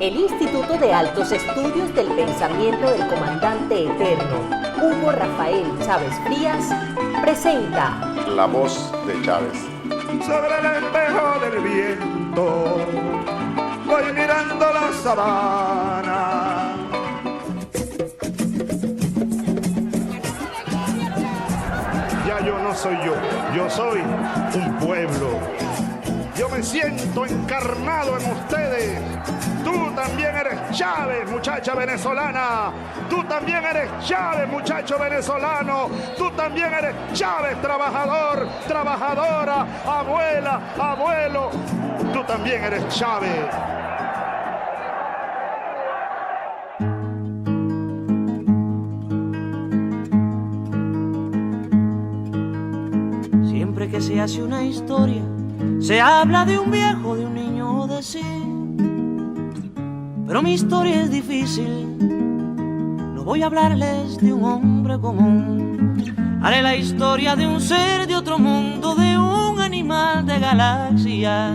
El Instituto de Altos Estudios del Pensamiento del Comandante Eterno, Hugo Rafael Chávez Frías, presenta La Voz de Chávez. Sobre el espejo del viento voy mirando la sabana. Ya yo no soy yo soy un pueblo. Yo me siento encarnado en ustedes. Tú también eres Chávez, muchacha venezolana. Tú también eres Chávez, muchacho venezolano. Tú también eres Chávez, trabajador, trabajadora, abuela, abuelo. Tú también eres Chávez. Siempre que se hace una historia, se habla de un viejo, de un niño o de sí. Pero mi historia es difícil, no voy a hablarles de un hombre común. Haré la historia de un ser de otro mundo, de un animal de galaxia.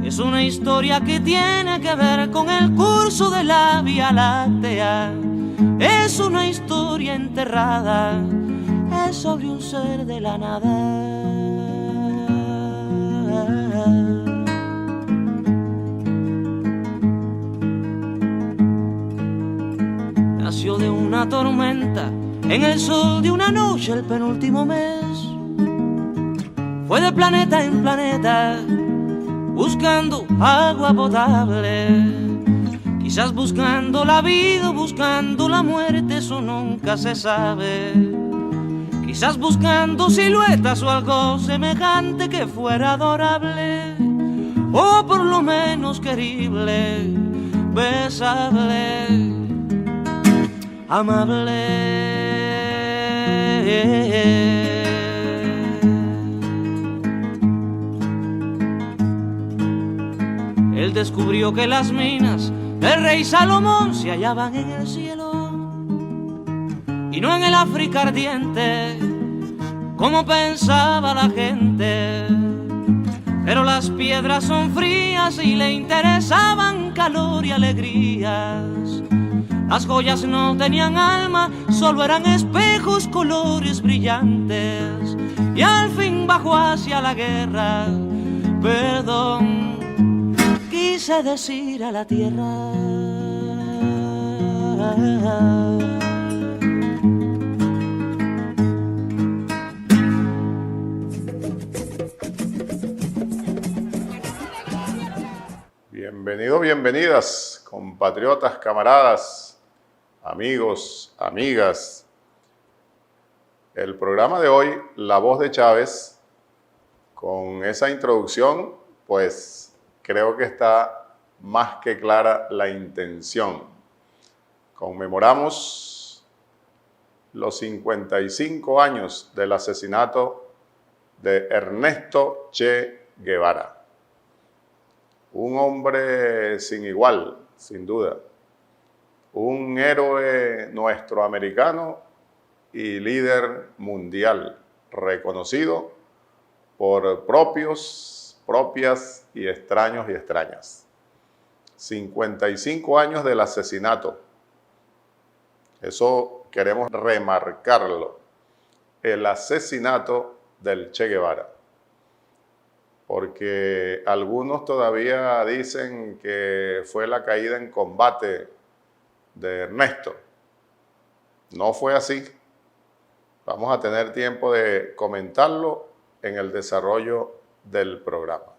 Es una historia que tiene que ver con el curso de la Vía Láctea. Es una historia enterrada, es sobre un ser de la nada. Nació de una tormenta, en el sol de una noche el penúltimo mes. Fue de planeta en planeta, buscando agua potable. Quizás buscando la vida, buscando la muerte, eso nunca se sabe. Quizás buscando siluetas o algo semejante que fuera adorable, o por lo menos querible, besable, amable. Él descubrió que las minas del rey Salomón se hallaban en el cielo y no en el África ardiente, como pensaba la gente. Pero las piedras son frías y le interesaban calor y alegrías. Las joyas no tenían alma, solo eran espejos, colores brillantes. Y al fin bajó hacia la guerra, perdón, quise decir a la tierra. Bienvenidos, bienvenidas, compatriotas, camaradas, amigos, amigas. El programa de hoy, La Voz de Chávez, con esa introducción, pues creo que está más que clara la intención. Conmemoramos los 55 años del asesinato de Ernesto Che Guevara. Un hombre sin igual, sin duda. Un héroe nuestro americano y líder mundial, reconocido por propios, propias y extraños y extrañas. 55 años del asesinato. Eso queremos remarcarlo. El asesinato del Che Guevara. Porque algunos todavía dicen que fue la caída en combate de Ernesto. No fue así. Vamos a tener tiempo de comentarlo en el desarrollo del programa.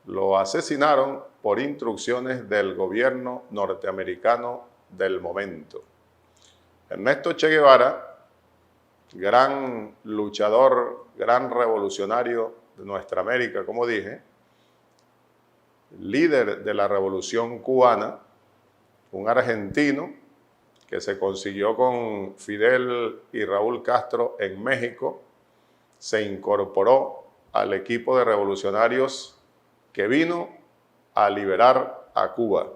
Lo asesinaron por instrucciones del gobierno norteamericano del momento. Ernesto Che Guevara, gran luchador, gran revolucionario de nuestra América, como dije, líder de la Revolución Cubana, un argentino que se consiguió con Fidel y Raúl Castro en México, se incorporó al equipo de revolucionarios que vino a liberar a Cuba.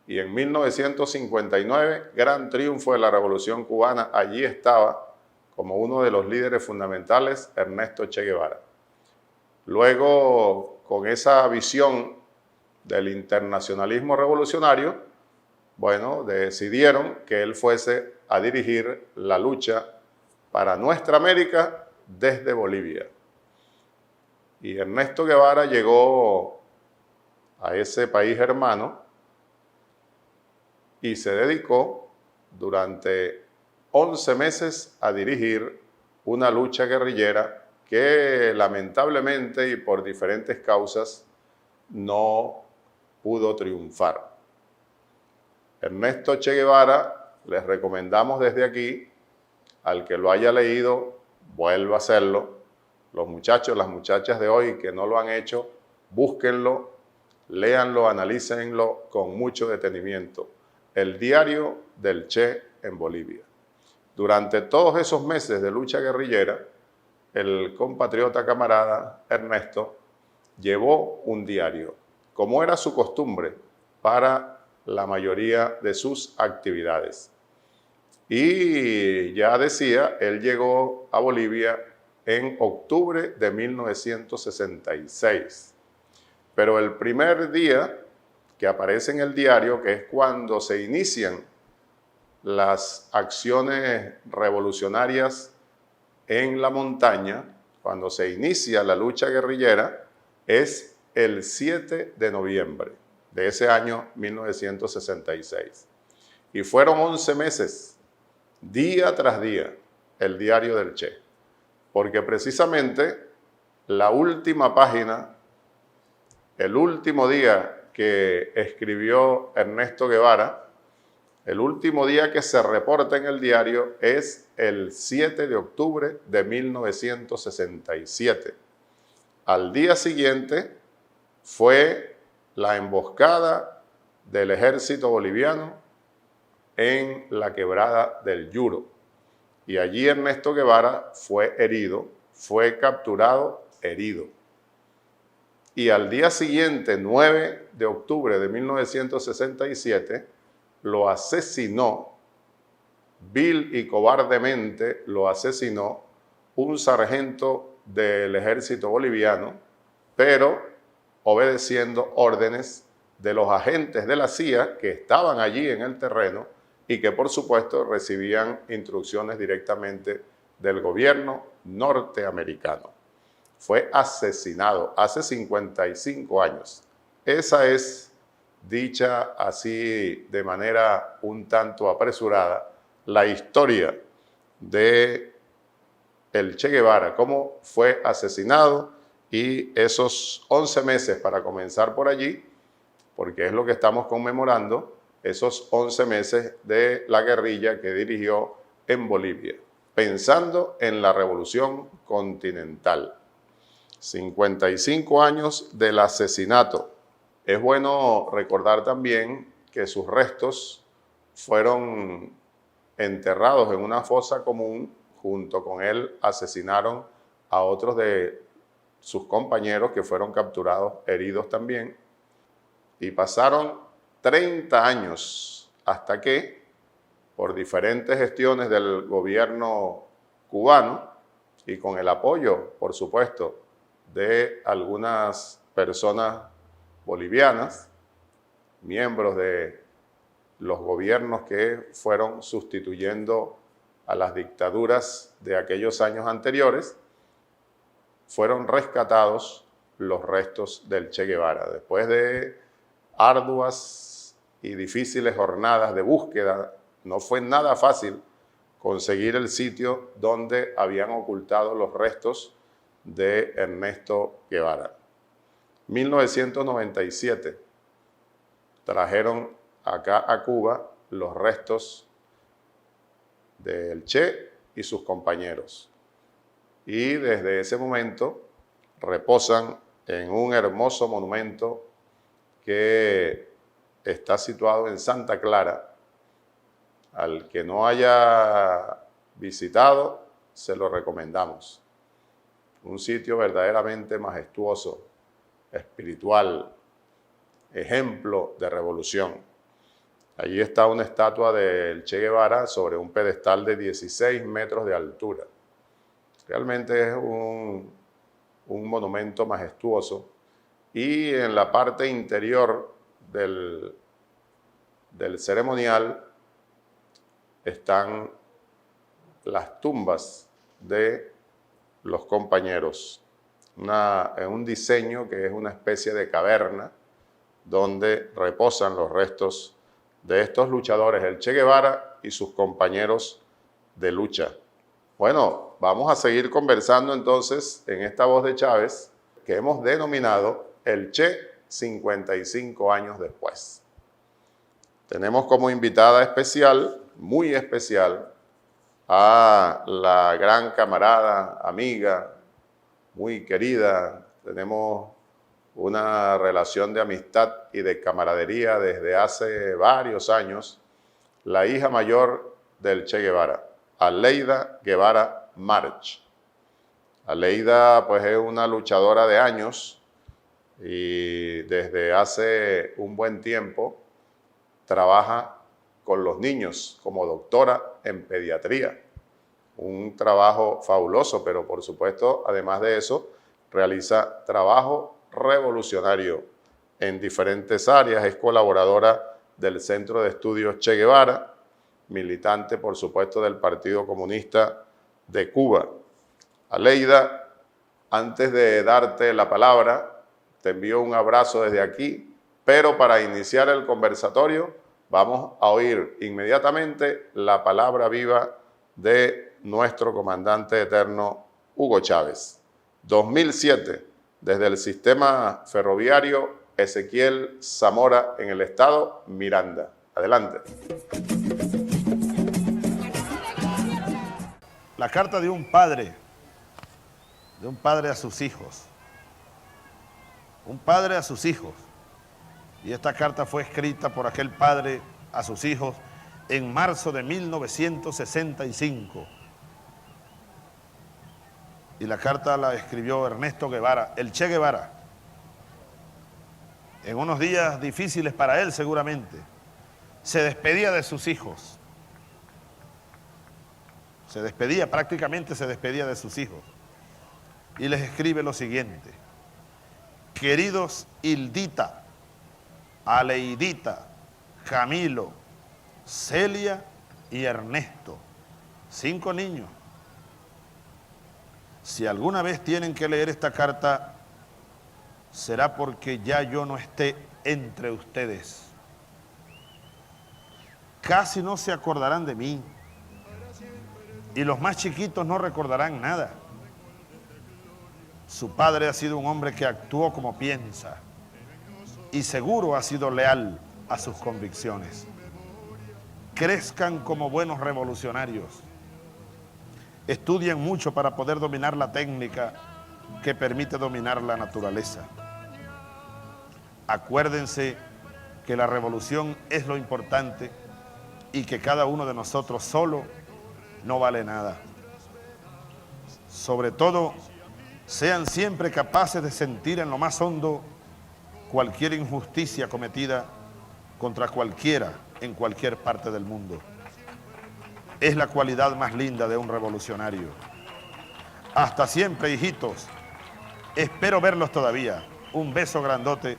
Y en 1959, gran triunfo de la Revolución Cubana, allí estaba como uno de los líderes fundamentales Ernesto Che Guevara. Luego, con esa visión del internacionalismo revolucionario, bueno, decidieron que él fuese a dirigir la lucha para nuestra América desde Bolivia. Y Ernesto Guevara llegó a ese país hermano y se dedicó durante 11 meses a dirigir una lucha guerrillera que lamentablemente y por diferentes causas no pudo triunfar. Ernesto Che Guevara, les recomendamos desde aquí, al que lo haya leído, vuelva a hacerlo. Los muchachos, las muchachas de hoy que no lo han hecho, búsquenlo, léanlo, analícenlo con mucho detenimiento. El diario del Che en Bolivia. Durante todos esos meses de lucha guerrillera, el compatriota camarada Ernesto llevó un diario, como era su costumbre para la mayoría de sus actividades. Y ya decía, él llegó a Bolivia en octubre de 1966. Pero el primer día que aparece en el diario, que es cuando se inician las acciones revolucionarias en la montaña, cuando se inicia la lucha guerrillera, es el 7 de noviembre de ese año 1966. Y fueron 11 meses, día tras día, el diario del Che. Porque precisamente la última página, el último día que escribió Ernesto Guevara, el último día que se reporta en el diario es el 7 de octubre de 1967. Al día siguiente fue la emboscada del ejército boliviano en la quebrada del Yuro. Y allí Ernesto Guevara fue herido, fue capturado herido. Y al día siguiente, 9 de octubre de 1967, lo asesinó, vil y cobardemente lo asesinó un sargento del ejército boliviano, pero obedeciendo órdenes de los agentes de la CIA que estaban allí en el terreno y que por supuesto recibían instrucciones directamente del gobierno norteamericano. Fue asesinado hace 55 años. Esa es, dicha así de manera un tanto apresurada, la historia de el Che Guevara, cómo fue asesinado y esos 11 meses para comenzar por allí, porque es lo que estamos conmemorando, esos 11 meses de la guerrilla que dirigió en Bolivia, pensando en la revolución continental. 55 años del asesinato. Es bueno recordar también que sus restos fueron enterrados en una fosa común. Junto con él asesinaron a otros de sus compañeros que fueron capturados, heridos también. Y pasaron 30 años hasta que, por diferentes gestiones del gobierno cubano y con el apoyo, por supuesto, de algunas personas bolivianas, miembros de los gobiernos que fueron sustituyendo a las dictaduras de aquellos años anteriores, fueron rescatados los restos del Che Guevara. Después de arduas y difíciles jornadas de búsqueda, no fue nada fácil conseguir el sitio donde habían ocultado los restos de Ernesto Guevara. 1997 trajeron acá a Cuba los restos del Che y sus compañeros. Y desde ese momento reposan en un hermoso monumento que está situado en Santa Clara. Al que no haya visitado, se lo recomendamos. Un sitio verdaderamente majestuoso, espiritual, ejemplo de revolución. Allí está una estatua del Che Guevara sobre un pedestal de 16 metros de altura. Realmente es un monumento majestuoso y en la parte interior del ceremonial están las tumbas de los compañeros. Un diseño que es una especie de caverna donde reposan los restos de estos luchadores, el Che Guevara y sus compañeros de lucha. Bueno, vamos a seguir conversando entonces en esta voz de Chávez que hemos denominado el Che 55 años después. Tenemos como invitada especial, muy especial, a la gran camarada, amiga, muy querida. Tenemos una relación de amistad y de camaradería desde hace varios años, la hija mayor del Che Guevara, Aleida Guevara March. Aleida pues es una luchadora de años y desde hace un buen tiempo trabaja con los niños como doctora en pediatría. Un trabajo fabuloso, pero por supuesto, además de eso, realiza trabajo revolucionario en diferentes áreas. Es colaboradora del Centro de Estudios Che Guevara, militante, por supuesto, del Partido Comunista de Cuba. Aleida, antes de darte la palabra, te envío un abrazo desde aquí, pero para iniciar el conversatorio vamos a oír inmediatamente la palabra viva de nuestro comandante eterno Hugo Chávez. 2007, desde el sistema ferroviario Ezequiel Zamora en el estado Miranda. Adelante. La carta de un padre a sus hijos. Un padre a sus hijos. Y esta carta fue escrita por aquel padre a sus hijos en marzo de 1965. Y la carta la escribió Ernesto Guevara, el Che Guevara, en unos días difíciles para él seguramente. Se despedía de sus hijos. Prácticamente se despedía de sus hijos. Y les escribe lo siguiente: queridos Hildita, Aleidita, Camilo, Celia y Ernesto, 5 niños. Si alguna vez tienen que leer esta carta, será porque ya yo no esté entre ustedes. Casi no se acordarán de mí, y los más chiquitos no recordarán nada. Su padre ha sido un hombre que actuó como piensa, y seguro ha sido leal a sus convicciones. Crezcan como buenos revolucionarios. Estudien mucho para poder dominar la técnica que permite dominar la naturaleza. Acuérdense que la revolución es lo importante y que cada uno de nosotros solo no vale nada. Sobre todo, sean siempre capaces de sentir en lo más hondo cualquier injusticia cometida contra cualquiera en cualquier parte del mundo. Es la cualidad más linda de un revolucionario. Hasta siempre, hijitos. Espero verlos todavía. Un beso grandote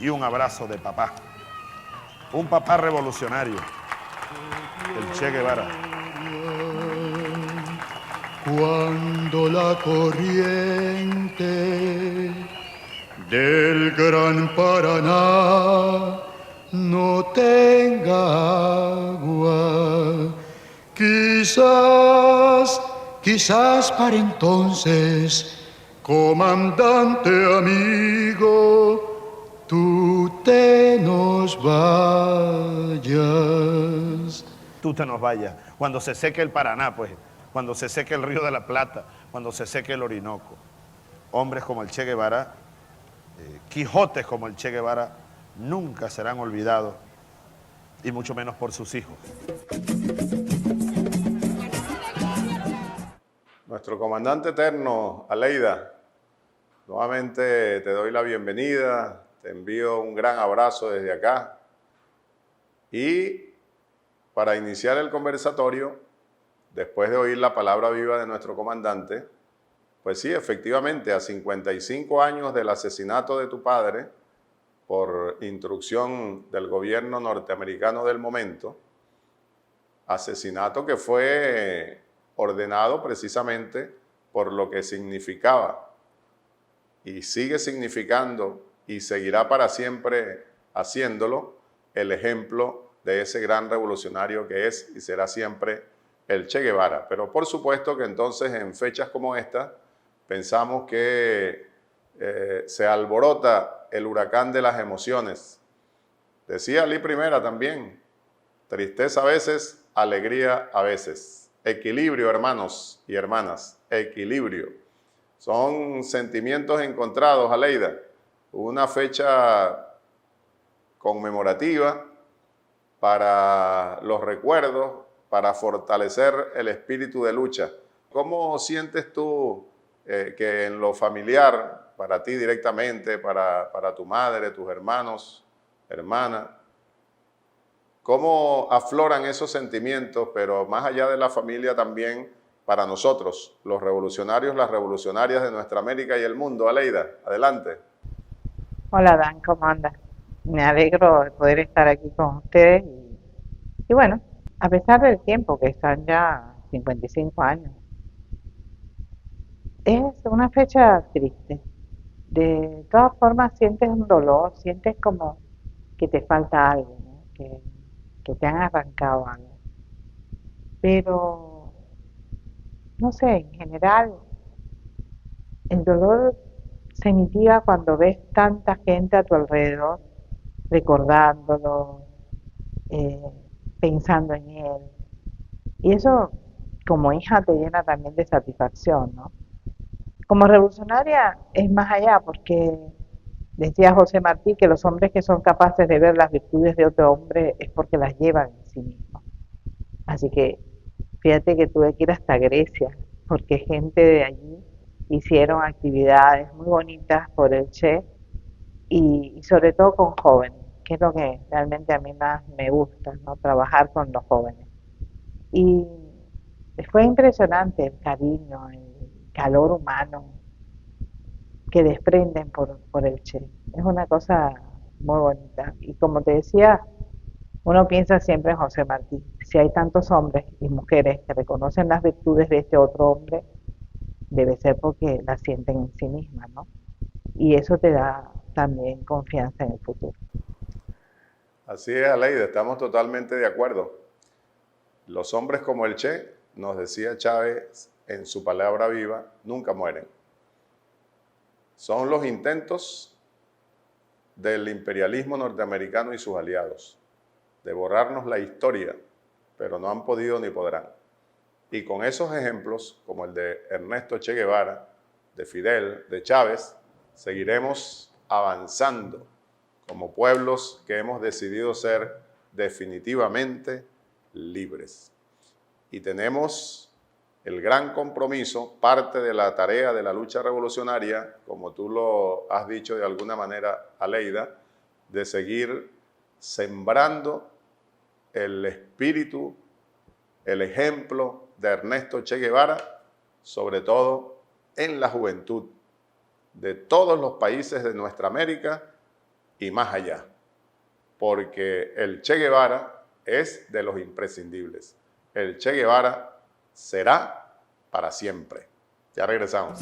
y un abrazo de papá. Un papá revolucionario, el Che Guevara. Cuando la corriente del Gran Paraná no tenga agua, quizás para entonces, comandante amigo, tú te nos vayas. Tú te nos vayas. Cuando se seque el Paraná, pues, cuando se seque el Río de la Plata, cuando se seque el Orinoco. Hombres como el Che Guevara, Quijotes como el Che Guevara, nunca serán olvidados, y mucho menos por sus hijos. Nuestro comandante eterno, Aleida, nuevamente te doy la bienvenida, te envío un gran abrazo desde acá. Y para iniciar el conversatorio, después de oír la palabra viva de nuestro comandante, Pues sí, efectivamente, a 55 años del asesinato de tu padre, por instrucción del gobierno norteamericano del momento, asesinato que fue ordenado precisamente por lo que significaba y sigue significando y seguirá para siempre haciéndolo el ejemplo de ese gran revolucionario que es y será siempre el Che Guevara. Pero por supuesto que entonces en fechas como esta pensamos que se alborota el huracán de las emociones. Decía Lee Primera también, tristeza a veces, alegría a veces. Equilibrio, hermanos y hermanas, equilibrio. Son sentimientos encontrados, Aleida. Una fecha conmemorativa para los recuerdos, para fortalecer el espíritu de lucha. ¿Cómo sientes tú que en lo familiar, para ti directamente, para tu madre, tus hermanos, hermanas, cómo afloran esos sentimientos, pero más allá de la familia también para nosotros, los revolucionarios, las revolucionarias de nuestra América y el mundo? Aleida, adelante. Hola Dan, ¿cómo andas? Me alegro de poder estar aquí con ustedes y bueno, a pesar del tiempo que están ya 55 años, es una fecha triste. De todas formas sientes un dolor, sientes como que te falta algo, ¿no? Que te han arrancado algo. Pero, no sé, en general, el dolor se mitiga cuando ves tanta gente a tu alrededor recordándolo, eh, pensando en él. Y eso, como hija, te llena también de satisfacción, ¿no? Como revolucionaria es más allá, porque decía José Martí que los hombres que son capaces de ver las virtudes de otro hombre es porque las llevan en sí mismos. Así que fíjate que tuve que ir hasta Grecia, porque gente de allí hicieron actividades muy bonitas por el Che y sobre todo con jóvenes, que es lo que realmente a mí más me gusta, ¿no? Trabajar con los jóvenes. Y fue impresionante el cariño, el calor humano que desprenden por el Che. Es una cosa muy bonita. Y como te decía, uno piensa siempre en José Martí. Si hay tantos hombres y mujeres que reconocen las virtudes de este otro hombre, debe ser porque las sienten en sí mismas, ¿no? Y eso te da también confianza en el futuro. Así es, Aleida, estamos totalmente de acuerdo. Los hombres como el Che, nos decía Chávez en su palabra viva, nunca mueren. Son los intentos del imperialismo norteamericano y sus aliados de borrarnos la historia, pero no han podido ni podrán. Y con esos ejemplos, como el de Ernesto Che Guevara, de Fidel, de Chávez, seguiremos avanzando como pueblos que hemos decidido ser definitivamente libres. Y tenemos el gran compromiso, parte de la tarea de la lucha revolucionaria, como tú lo has dicho de alguna manera, Aleida, de seguir sembrando el espíritu, el ejemplo de Ernesto Che Guevara, sobre todo en la juventud de todos los países de nuestra América y más allá, porque el Che Guevara es de los imprescindibles. El Che Guevara será para siempre. Ya regresamos.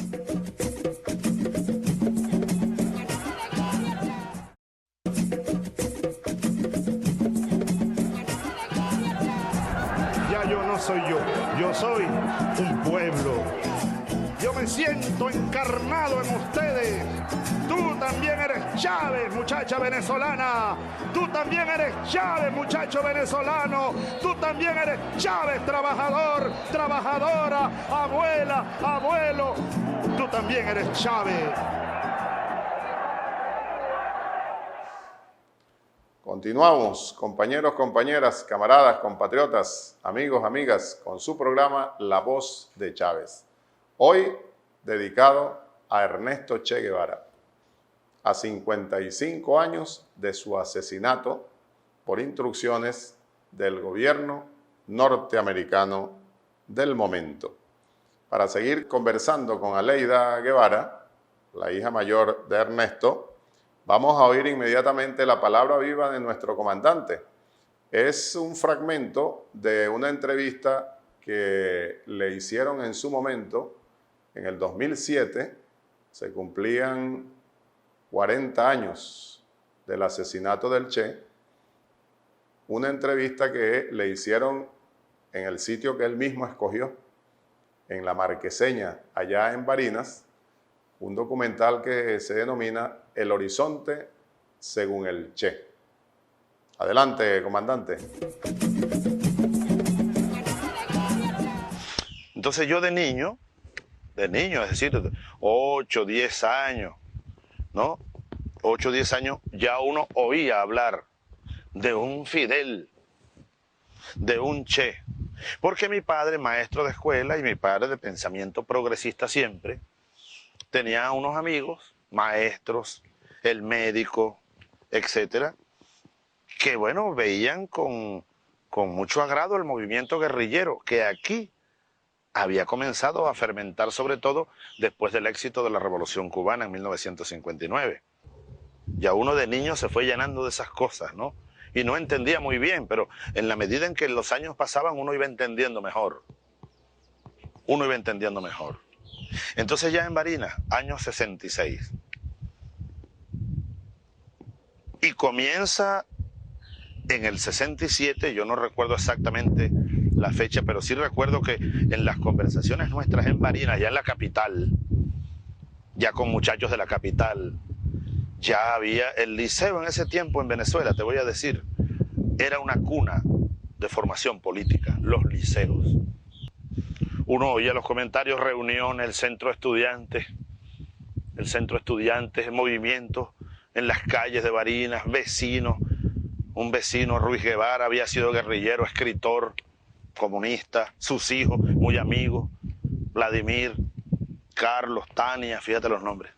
Ya yo no soy yo soy un pueblo. Yo me siento encarnado en ustedes. Tú también eres Chávez, muchacha venezolana. Tú también eres Chávez, muchacho venezolano. Tú también eres Chávez, trabajador, trabajadora, abuela, abuelo. Tú también eres Chávez. Continuamos, compañeros, compañeras, camaradas, compatriotas, amigos, amigas, con su programa La Voz de Chávez. Hoy dedicado a Ernesto Che Guevara, a 55 años de su asesinato por instrucciones del gobierno norteamericano del momento. para seguir conversando con Aleida Guevara, la hija mayor de Ernesto, vamos a oír inmediatamente la palabra viva de nuestro comandante. Es un fragmento de una entrevista que le hicieron en su momento, en el 2007, se cumplían 40 años del asesinato del Che, una entrevista que le hicieron en el sitio que él mismo escogió, en La Marqueseña, allá en Barinas, un documental que se denomina El Horizonte según el Che. Adelante, comandante. Entonces yo de niño, es decir, 8, 10 años, ¿no? 8, 10 años, ya uno oía hablar de un Fidel, de un Che. Porque mi padre, maestro de escuela, y mi padre de pensamiento progresista siempre, tenía unos amigos, maestros, el médico, etcétera, que, bueno, veían con mucho agrado el movimiento guerrillero, que aquí había comenzado a fermentar, sobre todo después del éxito de la Revolución Cubana en 1959. Ya uno de niño se fue llenando de esas cosas, ¿no? Y no entendía muy bien, pero en la medida en que los años pasaban, uno iba entendiendo mejor. Uno iba entendiendo mejor. Entonces ya en Barinas, año 66. Y comienza en el 67, yo no recuerdo exactamente la fecha, pero sí recuerdo que en las conversaciones nuestras en Barinas, ya en la capital, ya con muchachos de la capital, ya había el liceo en ese tiempo en Venezuela, te voy a decir, era una cuna de formación política, los liceos. Uno oía los comentarios, reuniones, el centro estudiantes, movimientos en las calles de Barinas, vecinos. Un vecino, Ruiz Guevara, había sido guerrillero, escritor, comunista, sus hijos, muy amigos, Vladimir, Carlos, Tania, fíjate los nombres.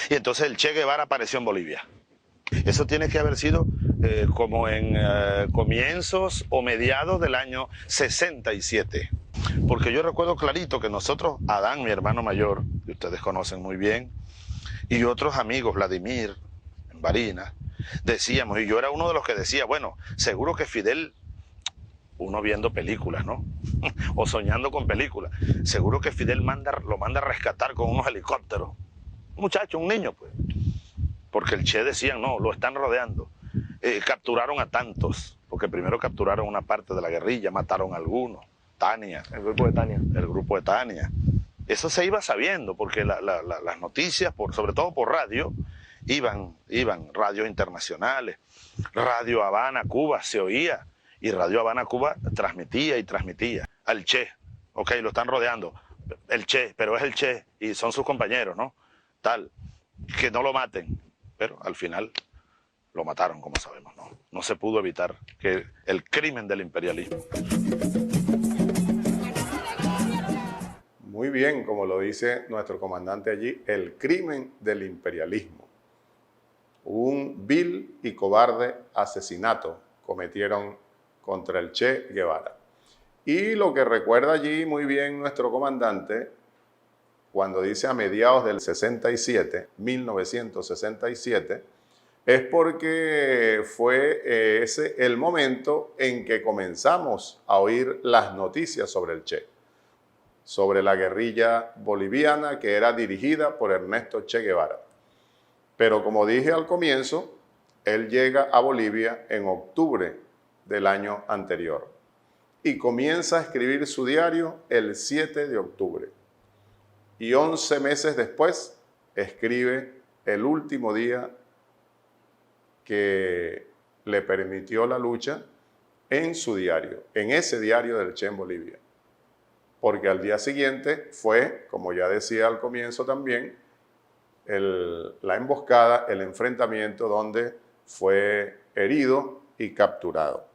Y entonces el Che Guevara apareció en Bolivia. Eso tiene que haber sido como en comienzos o mediados del año 67. Porque yo recuerdo clarito que nosotros, Adán, mi hermano mayor, que ustedes conocen muy bien, y otros amigos, Vladimir, en Barinas, decíamos, y yo era uno de los que decía, bueno, seguro que Fidel, uno viendo películas, ¿no? O soñando con películas, seguro que Fidel lo manda a rescatar con unos helicópteros. Un muchacho, un niño, pues. Porque el Che decían, no, lo están rodeando. Capturaron a tantos, porque primero capturaron una parte de la guerrilla, mataron a algunos. Tania. El grupo de Tania. El grupo de Tania. Eso se iba sabiendo, porque las noticias, sobre todo por radio, iban radios internacionales. Radio Habana, Cuba, se oía. Y Radio Habana, Cuba, transmitía y transmitía. Al Che, ok, lo están rodeando. El Che, pero es el Che, y son sus compañeros, ¿no? Tal, que no lo maten. Pero al final lo mataron, como sabemos, ¿no? No se pudo evitar que el crimen del imperialismo. Muy bien, como lo dice nuestro comandante allí, el crimen del imperialismo. Un vil y cobarde asesinato cometieron contra el Che Guevara. Y lo que recuerda allí muy bien nuestro comandante, cuando dice a mediados del 67, 1967, es porque fue ese el momento en que comenzamos a oír las noticias sobre el Che, sobre la guerrilla boliviana que era dirigida por Ernesto Che Guevara. Pero como dije al comienzo, él llega a Bolivia en octubre del año anterior y comienza a escribir su diario el 7 de octubre. Y 11 meses después escribe el último día que le permitió la lucha en su diario, en ese diario del Che en Bolivia. Porque al día siguiente fue, como ya decía al comienzo también, la emboscada, el enfrentamiento donde fue herido y capturado.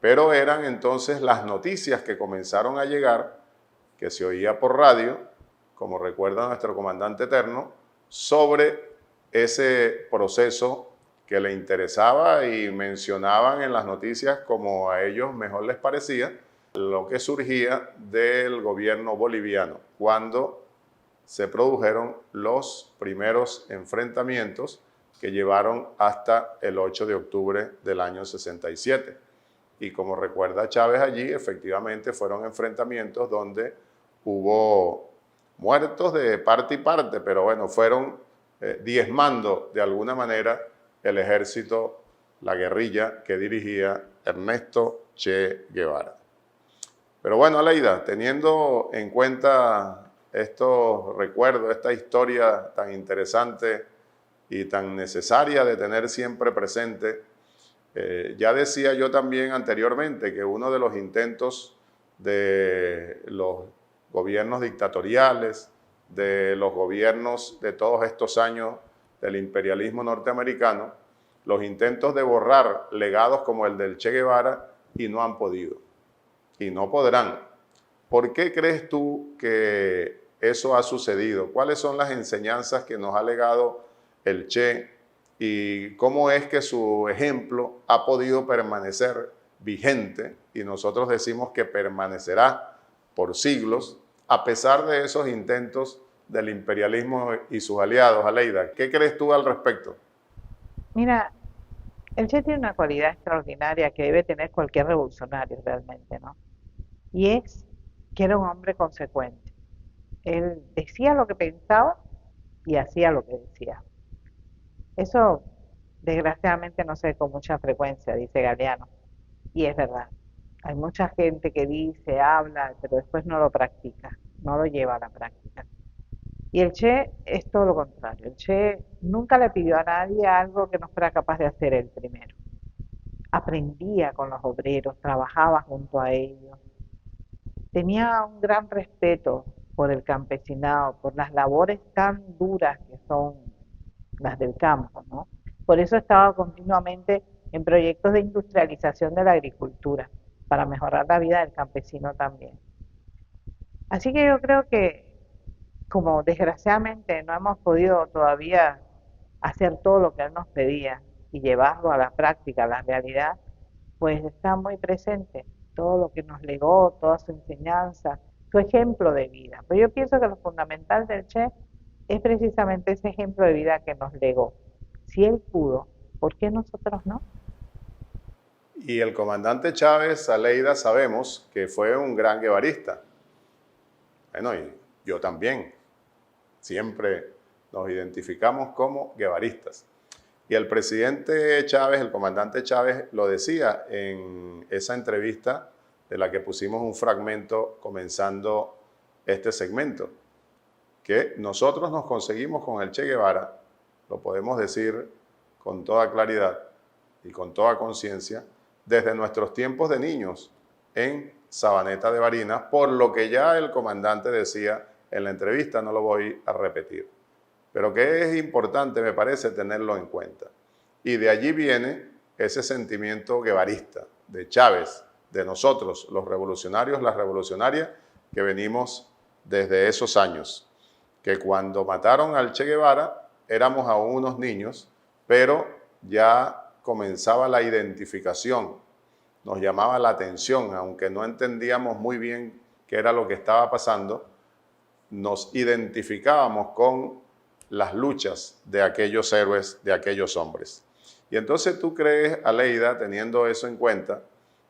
Pero eran entonces las noticias que comenzaron a llegar, que se oía por radio, como recuerda nuestro comandante eterno, sobre ese proceso que le interesaba y mencionaban en las noticias como a ellos mejor les parecía, lo que surgía del gobierno boliviano, cuando se produjeron los primeros enfrentamientos que llevaron hasta el 8 de octubre del año 67. Y como recuerda Chávez allí, efectivamente fueron enfrentamientos donde hubo muertos de parte y parte, pero bueno, fueron diezmando de alguna manera el ejército, la guerrilla que dirigía Ernesto Che Guevara. Pero bueno, Aleida, teniendo en cuenta estos recuerdos, esta historia tan interesante y tan necesaria de tener siempre presente, ya decía yo también anteriormente que uno de los intentos de los gobiernos dictatoriales, de los gobiernos de todos estos años del imperialismo norteamericano, los intentos de borrar legados como el del Che Guevara, y no han podido, y no podrán. ¿Por qué crees tú que eso ha sucedido? ¿Cuáles son las enseñanzas que nos ha legado el Che y cómo es que su ejemplo ha podido permanecer vigente? Y nosotros decimos que permanecerá por siglos, a pesar de esos intentos del imperialismo y sus aliados. Aleida, ¿qué crees tú al respecto? Mira, el Che tiene una cualidad extraordinaria que debe tener cualquier revolucionario realmente, ¿no? Y es que era un hombre consecuente. Él decía lo que pensaba y hacía lo que decía. Eso, desgraciadamente, no se ve con mucha frecuencia, dice Galeano. Y es verdad. Hay mucha gente que dice, habla, pero después no lo practica, no lo lleva a la práctica. Y el Che es todo lo contrario. El Che nunca le pidió a nadie algo que no fuera capaz de hacer él primero. Aprendía con los obreros, trabajaba junto a ellos. Tenía un gran respeto por el campesinado, por las labores tan duras que son las del campo, ¿no? Por eso estaba continuamente en proyectos de industrialización de la agricultura, para mejorar la vida del campesino también. Así que yo creo que, como desgraciadamente no hemos podido todavía hacer todo lo que él nos pedía y llevarlo a la práctica, a la realidad, pues está muy presente todo lo que nos legó, toda su enseñanza, su ejemplo de vida. Pero yo pienso que lo fundamental del Che es precisamente ese ejemplo de vida que nos legó. Si él pudo, ¿por qué nosotros no? Y el comandante Chávez, Aleida, sabemos que fue un gran guevarista. Bueno, y yo también. Siempre nos identificamos como guevaristas. Y el presidente Chávez, el comandante Chávez, lo decía en esa entrevista de la que pusimos un fragmento comenzando este segmento, que nosotros nos conseguimos con el Che Guevara, lo podemos decir con toda claridad y con toda conciencia, desde nuestros tiempos de niños en Sabaneta de Barinas, por lo que ya el comandante decía en la entrevista, no lo voy a repetir. Pero que es importante, me parece, tenerlo en cuenta. Y de allí viene ese sentimiento guevarista de Chávez, de nosotros, los revolucionarios, las revolucionarias, que venimos desde esos años. Que cuando mataron al Che Guevara, éramos aún unos niños, pero ya comenzaba la identificación. Nos llamaba la atención, aunque no entendíamos muy bien qué era lo que estaba pasando, nos identificábamos con las luchas de aquellos héroes, de aquellos hombres. Y entonces tú crees, Aleida, teniendo eso en cuenta,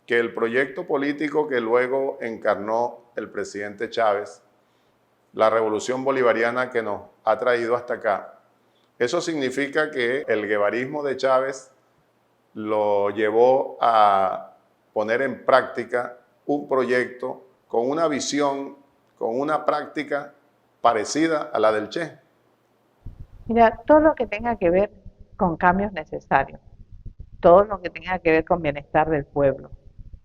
que el proyecto político que luego encarnó el presidente Chávez, la revolución bolivariana que nos ha traído hasta acá, eso significa que el guevarismo de Chávez lo llevó a poner en práctica un proyecto con una visión, con una práctica parecida a la del Che. Mira, todo lo que tenga que ver con cambios necesarios, todo lo que tenga que ver con bienestar del pueblo,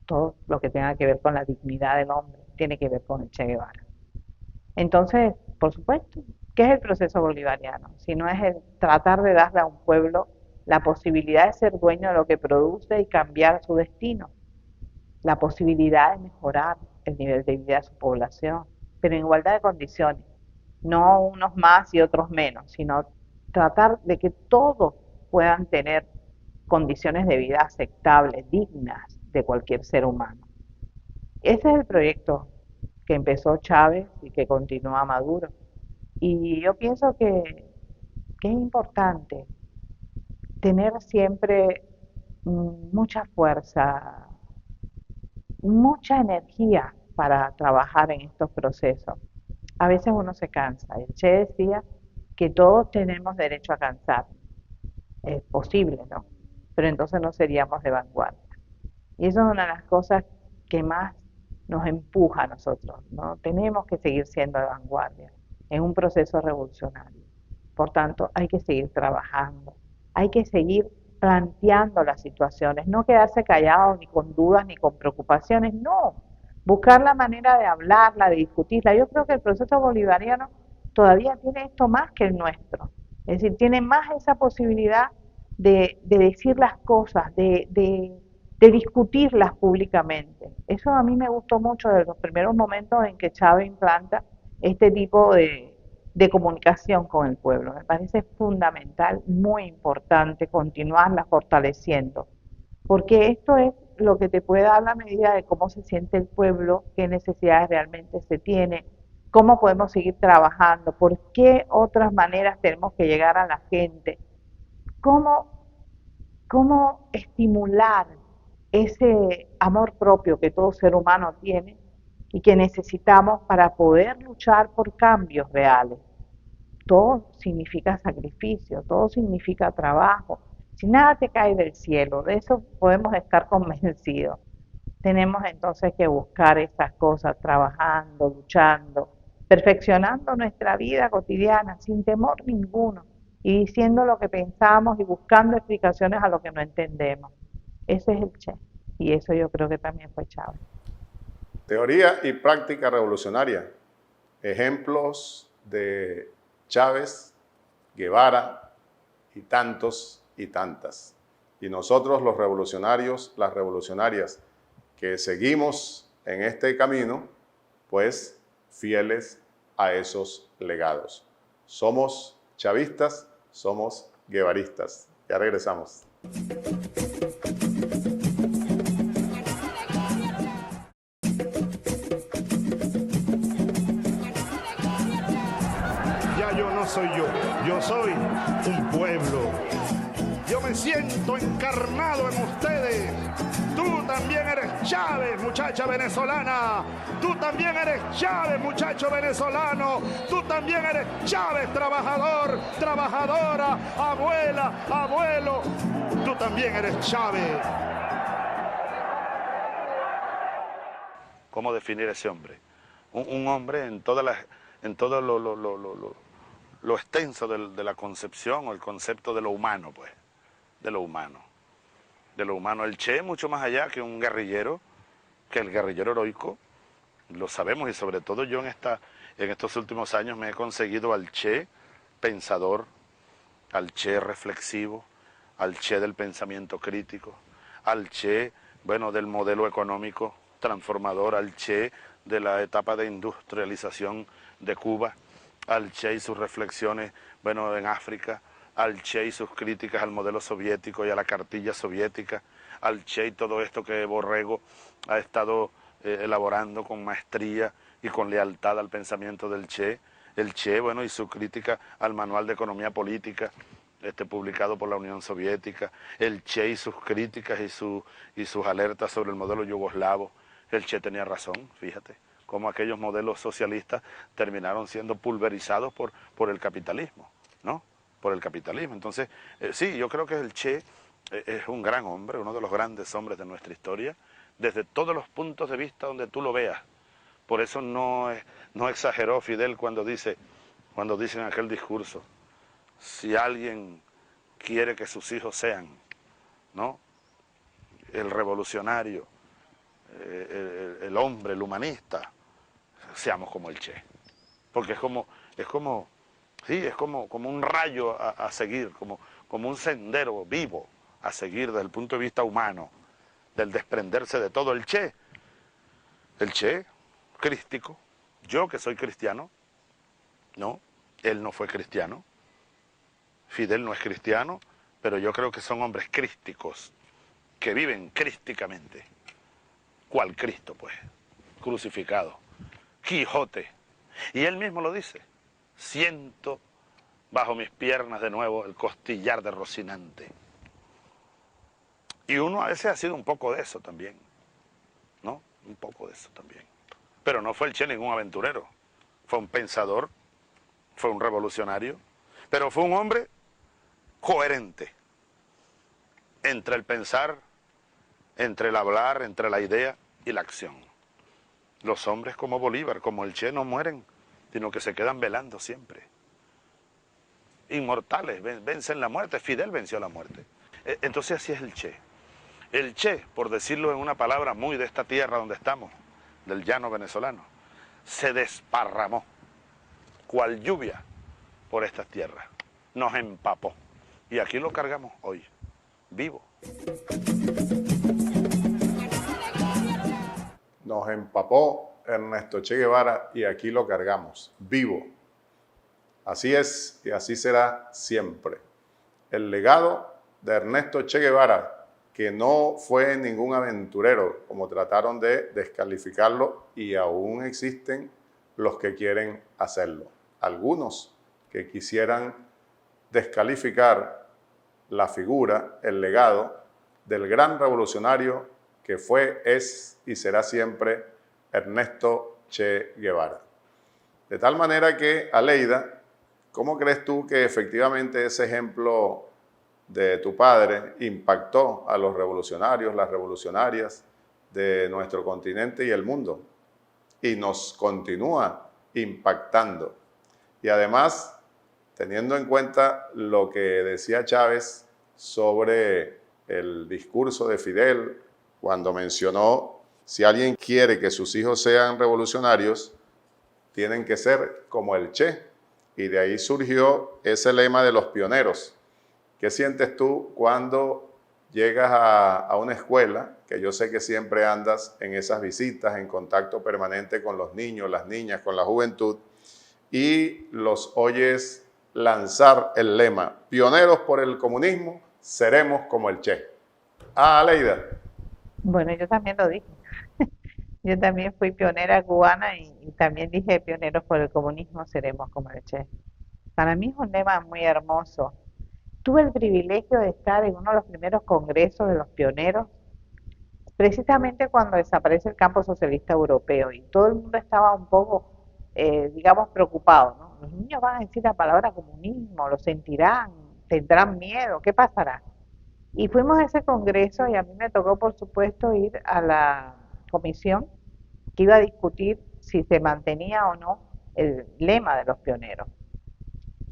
todo lo que tenga que ver con la dignidad del hombre, tiene que ver con el Che Guevara. Entonces, por supuesto, ¿qué es el proceso bolivariano? Si no es el tratar de darle a un pueblo la posibilidad de ser dueño de lo que produce y cambiar su destino, la posibilidad de mejorar el nivel de vida de su población, pero en igualdad de condiciones, no unos más y otros menos, sino tratar de que todos puedan tener condiciones de vida aceptables, dignas de cualquier ser humano. Ese es el proyecto que empezó Chávez y que continúa Maduro. Y yo pienso que es importante tener siempre mucha fuerza, mucha energía para trabajar en estos procesos. A veces uno se cansa. El Che decía que todos tenemos derecho a cansar. Es posible, ¿no? Pero entonces no seríamos de vanguardia. Y eso es una de las cosas que más nos empuja a nosotros, ¿no? Tenemos que seguir siendo de vanguardia en un proceso revolucionario. Por tanto, hay que seguir trabajando, hay que seguir planteando las situaciones, no quedarse callados ni con dudas ni con preocupaciones, no, buscar la manera de hablarla, de discutirla. Yo creo que el proceso bolivariano todavía tiene esto más que el nuestro, es decir, tiene más esa posibilidad de decir las cosas, de discutirlas públicamente. Eso a mí me gustó mucho de los primeros momentos en que Chávez implanta este tipo de comunicación con el pueblo. Me parece fundamental, muy importante continuarla fortaleciendo, porque esto es lo que te puede dar la medida de cómo se siente el pueblo, qué necesidades realmente se tiene, cómo podemos seguir trabajando, por qué otras maneras tenemos que llegar a la gente, cómo, cómo estimular ese amor propio que todo ser humano tiene y que necesitamos para poder luchar por cambios reales. Todo significa sacrificio, todo significa trabajo. Si nada te cae del cielo, de eso podemos estar convencidos. Tenemos entonces que buscar esas cosas, trabajando, luchando, perfeccionando nuestra vida cotidiana sin temor ninguno y diciendo lo que pensamos y buscando explicaciones a lo que no entendemos. Ese es el Che y eso yo creo que también fue Chávez. Teoría y práctica revolucionaria. Ejemplos de Chávez, Guevara y tantos y tantas. Y nosotros los revolucionarios, las revolucionarias que seguimos en este camino, pues fieles a esos legados. Somos chavistas, somos guevaristas. Ya regresamos. Ya yo no soy yo soy un pueblo. Yo me siento encarnado en ustedes. Tú también eres Chávez, muchacha venezolana. Tú también eres Chávez, muchacho venezolano. Tú también eres Chávez, trabajador, trabajadora, abuela, abuelo. Tú también eres Chávez. ¿Cómo definir ese hombre? Un hombre en todo lo extenso de la concepción o el concepto de lo humano, pues, de lo humano. De lo humano. El Che, mucho más allá que un guerrillero, que el guerrillero heroico, lo sabemos, y sobre todo yo en estos últimos años me he conseguido al Che pensador, al Che reflexivo, al Che del pensamiento crítico, al Che, bueno, del modelo económico transformador, al Che de la etapa de industrialización de Cuba, al Che y sus reflexiones, bueno, en África, al Che y sus críticas al modelo soviético y a la cartilla soviética, al Che y todo esto que Borrego ha estado elaborando con maestría y con lealtad al pensamiento del Che, el Che, bueno, y su crítica al manual de economía política, publicado por la Unión Soviética, el Che y sus críticas y sus alertas sobre el modelo yugoslavo. El Che tenía razón, fíjate, cómo aquellos modelos socialistas terminaron siendo pulverizados por el capitalismo, ¿no? Por el capitalismo. Entonces, sí, yo creo que el Che es un gran hombre, uno de los grandes hombres de nuestra historia, desde todos los puntos de vista donde tú lo veas. Por eso no exageró Fidel cuando dice en aquel discurso, si alguien quiere que sus hijos sean, ¿no?, el revolucionario, el hombre, el humanista, seamos como el Che. Porque es como un rayo a seguir, como un sendero vivo a seguir desde el punto de vista humano, del desprenderse de todo. El Che, crístico, yo que soy cristiano, no, él no fue cristiano, Fidel no es cristiano, pero yo creo que son hombres crísticos, que viven crísticamente. ¿Cuál Cristo, pues? crucificado, Quijote. Y él mismo lo dice, siento bajo mis piernas de nuevo el costillar de Rocinante. Y uno a veces ha sido un poco de eso también, ¿no? Un poco de eso también. Pero no fue el Che ningún aventurero, fue un pensador, fue un revolucionario, pero fue un hombre coherente entre el pensar, entre el hablar, entre la idea y la acción. Los hombres como Bolívar, como el Che, no mueren, sino que se quedan velando siempre. Inmortales, vencen la muerte. Fidel venció la muerte. Entonces así es el Che. El Che, por decirlo en una palabra muy de esta tierra donde estamos, del llano venezolano, se desparramó, cual lluvia, por estas tierras. Nos empapó. Y aquí lo cargamos hoy, vivo. Nos empapó Ernesto Che Guevara y aquí lo cargamos, vivo. Así es y así será siempre. El legado de Ernesto Che Guevara, que no fue ningún aventurero, como trataron de descalificarlo, y aún existen los que quieren hacerlo. Algunos que quisieran descalificar la figura, el legado del gran revolucionario que fue, es y será siempre Ernesto Che Guevara. De tal manera que, Aleida, ¿cómo crees tú que efectivamente ese ejemplo de tu padre impactó a los revolucionarios, las revolucionarias de nuestro continente y el mundo? Y nos continúa impactando. Y además, teniendo en cuenta lo que decía Chávez sobre el discurso de Fidel, cuando mencionó, si alguien quiere que sus hijos sean revolucionarios, tienen que ser como el Che. Y de ahí surgió ese lema de los pioneros. ¿Qué sientes tú cuando llegas a una escuela, que yo sé que siempre andas en esas visitas, en contacto permanente con los niños, las niñas, con la juventud, y los oyes lanzar el lema, pioneros por el comunismo, seremos como el Che? Ah, Aleida. Bueno, yo también lo dije. Yo también fui pionera cubana y también dije pioneros por el comunismo, seremos como el Che. Para mí es un lema muy hermoso. Tuve el privilegio de estar en uno de los primeros congresos de los pioneros, precisamente cuando desaparece el campo socialista europeo y todo el mundo estaba un poco, digamos, preocupado, ¿no? Los niños van a decir la palabra comunismo, lo sentirán, tendrán miedo, ¿qué pasará? Y fuimos a ese congreso y a mí me tocó, por supuesto, ir a la comisión que iba a discutir si se mantenía o no el lema de los pioneros.